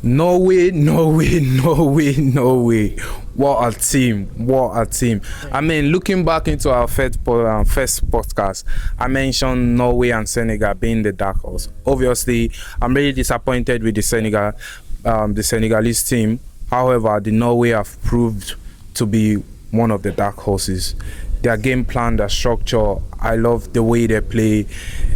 Norway, Norway, Norway, Norway. What a team. What a team. I mean, looking back into our first podcast, I mentioned Norway and Senegal being the dark horse. Obviously, I'm really disappointed with the Senegalese team. However, the Norway have proved to be one of the dark horses. Their game plan, their structure, I love the way they play.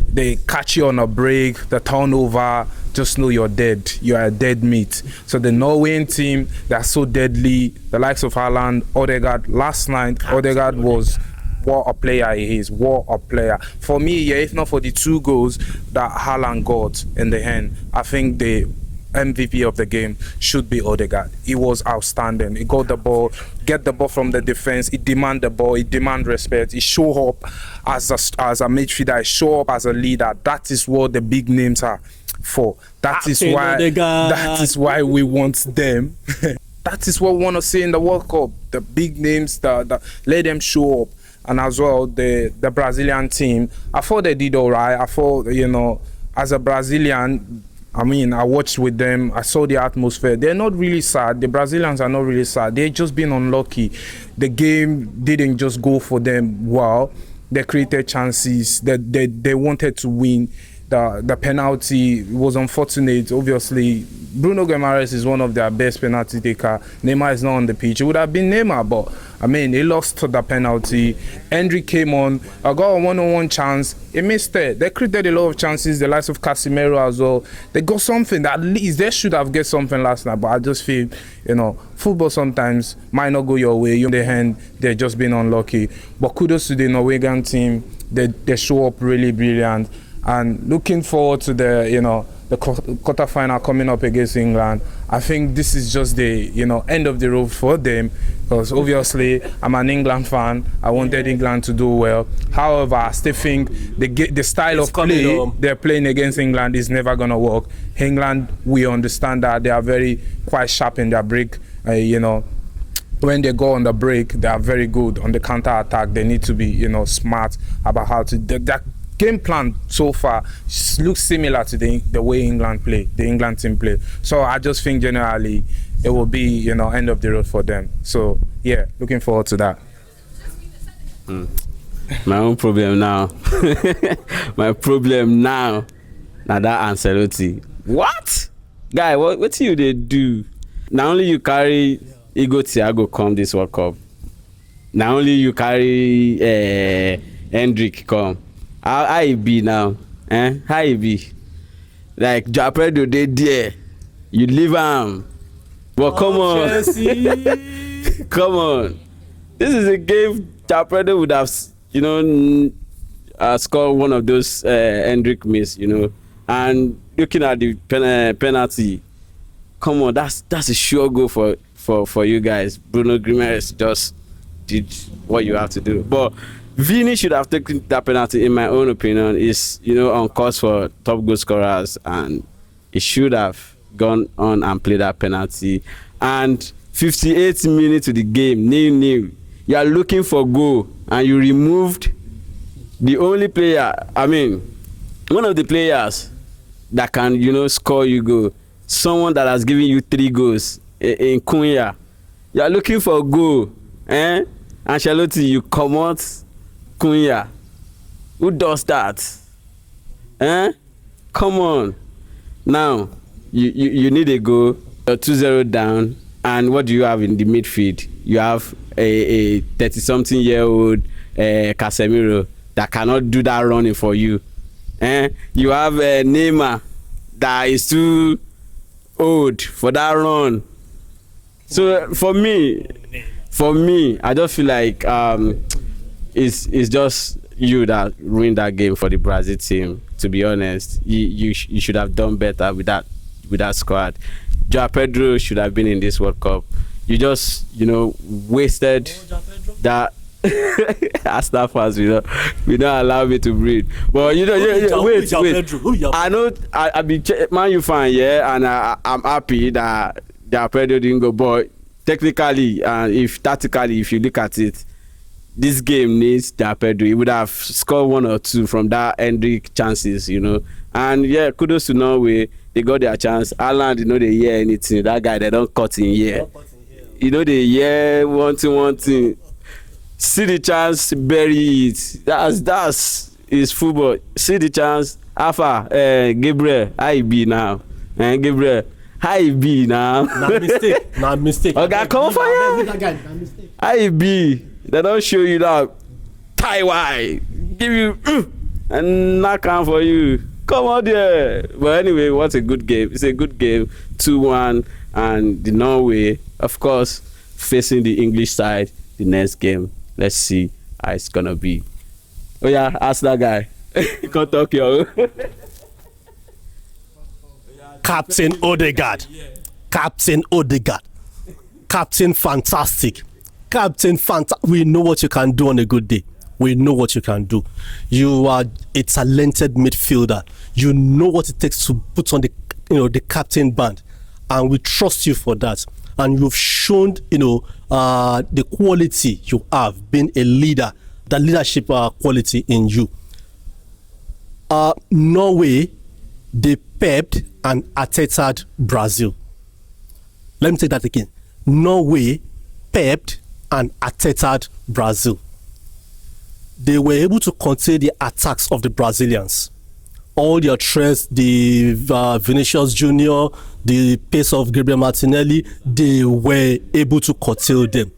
They catch you on a break, the turnover, just know you're dead. You're a dead meat. So the Norwegian team, they're so deadly. The likes of Haaland, Odegaard. Last night, Odegaard was what a player he is. What a player. For me, yeah, if not for the 2 goals that Haaland got in the end, I think the MVP of the game should be Odegaard. He was outstanding. He got the ball, get the ball from the defense. He demand the ball. He demand respect. He show up as a midfielder. He show up as a leader. That is what the big names are for. That is why we want them. That is what we want to see in the World Cup. The big names that let them show up. And as well, the Brazilian team, I thought they did all right. I thought, as a Brazilian, I mean, I watched with them. I saw the atmosphere. They're not really sad. The Brazilians are not really sad. They've just been unlucky. The game didn't just go for them well. They created chances. They wanted to win. The penalty was unfortunate. Obviously, Bruno Guimaraes is one of their best penalty taker. Neymar is not on the pitch. It would have been Neymar, but I mean, he lost to the penalty. Hendrick came on. I got a one-on-one chance. He missed it. They created a lot of chances. The likes of Casemiro as well. They got something. At least they should have get something last night. But I just feel, football sometimes might not go your way. In the end, they're just being unlucky. But kudos to the Norwegian team. They show up really brilliant. And looking forward to the quarterfinal coming up against England. I think this is just the end of the road for them, because obviously I'm an England fan. I wanted England to do well. However, I still think the style of play they're playing against England is never gonna work. England, we understand that they are quite sharp in their break. When they go on the break, they are very good on the counter attack. They need to be smart about how to. That game plan so far looks similar to the way England play, the England team play. So I just think generally it will be end of the road for them. So yeah, looking forward to that. My own problem now. My problem now. Now that Ancelotti. What? Guy, what you they do? Not only you carry Ego Thiago come this World Cup. Not only you carry Hendrick come. How he be now? How he be? Like Japredo they there. You leave him. But come on. Come on. This is a game Japredo would have scored one of those Hendrick miss, And looking at the penalty, come on, that's a sure goal for you guys. Bruno Guimaraes just did what you have to do. But Vini should have taken that penalty, in my own opinion. Is on course for top goal scorers, and he should have gone on and played that penalty. And 58 minutes to the game, 0-0. You are looking for goal, and you removed the only player. I mean, one of the players that can score you goal. Someone that has given you 3 goals in Cunha. You are looking for a goal, Ancelotti, you come out. Cunha, who does that? Come on. Now, you need a goal. You're 2-0 down. And what do you have in the midfield? You have a 30-something-year-old Casemiro that cannot do that running for you. You have Neymar that is too old for that run. So for me, I just feel like it's just you that ruined that game for the Brazil team. To be honest, you should have done better with that squad. Joao Pedro should have been in this World Cup. You just wasted that. Astafas, we don't allow me to breathe. But wait. I know I be Man U fan, and I'm happy that Joao Pedro didn't go. But technically, tactically, if you look at it, this game needs Joao Pedro. He would have scored 1 or 2 from that Hendrick chances, And yeah, kudos to Norway. they got their chance. Haaland, you know, they hear anything. That guy, they don't cut in here. You know, they hear one thing. See the chance, bury it. That's his football. See the chance. Alpha, Gabriel, how you be now? Gabriel, how you be now? Nah mistake. Okay, come for you. How you be? They don't show you that. Tie wide. Give you and knock on for you. Come on there. But anyway, what a good game. It's a good game. 2-1, and the Norway, of course, facing the English side the next game. Let's see how it's gonna be. Oh yeah, ask that guy. You can't talk, yo. Captain Odegaard. Captain Odegaard. Captain Fantastic. We know what you can do on a good day. We know what you can do. You are a talented midfielder. You know what it takes to put on the captain band, and we trust you for that. And you've shown the quality you have, being a leader, the leadership quality in you. Norway, they pepped and Arteta'd Brazil. Let me take that again. Norway pepped and Arteta'd Brazil. They were able to contain the attacks of the Brazilians. All their threats, the Vinicius Junior, the pace of Gabriel Martinelli, they were able to curtail them.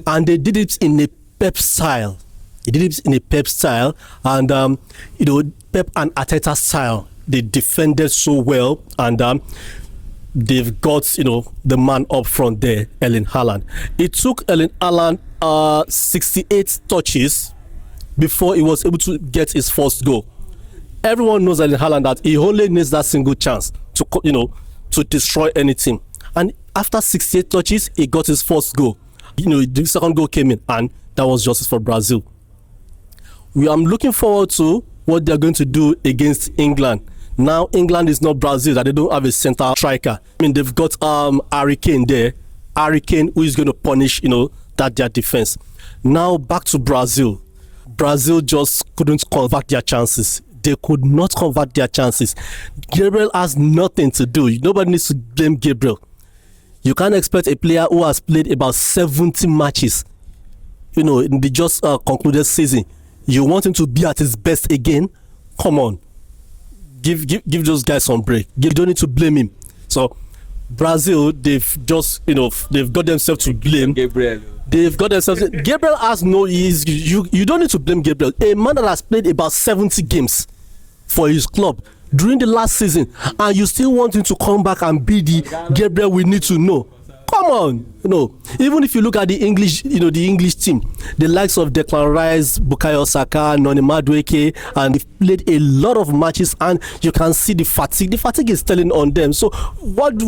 And they did it in a Pep style. And Pep and Arteta style. They defended so well, and they've got the man up front there, Erling Haaland. It took Erling Haaland 68 touches before he was able to get his first goal. Everyone knows Erling Haaland that he only needs that single chance to destroy anything. And after 68 touches, he got his first goal. The second goal came in, and that was justice for Brazil. I'm looking forward to what they're going to do against England. Now England is not Brazil, that they don't have a center striker. I mean, they've got Harry Kane there. Harry Kane, who is going to punish that their defense. Now back to Brazil. Brazil just couldn't convert their chances. They could not convert their chances. Gabriel has nothing to do. Nobody needs to blame Gabriel. You can't expect a player who has played about 70 matches, in the just concluded season. You want him to be at his best again? Come on. Give those guys some break. You don't need to blame him. So Brazil, they've just they've got themselves to blame. Gabriel. They've got themselves. Gabriel has no. You don't need to blame Gabriel. A man that has played about 70 games for his club during the last season, and you still want him to come back and be the Gabriel we need to know. Come on, even if you look at the English, the English team, the likes of Declan Rice, Bukayo Saka, Noni Madueke, and they've played a lot of matches, and you can see the fatigue. The fatigue is telling on them. So what?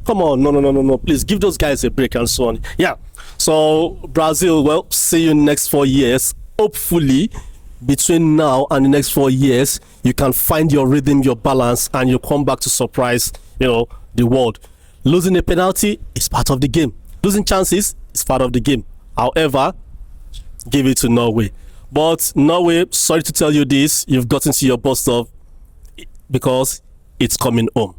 Come on, no, please give those guys a break and so on. Yeah. So Brazil, well, see you next 4 years. Hopefully, between now and the next 4 years, you can find your rhythm, your balance, and you come back to surprise, the world. Losing a penalty is part of the game. Losing chances is part of the game. However, give it to Norway. But Norway, sorry to tell you this, you've gotten to your bus stop because it's coming home.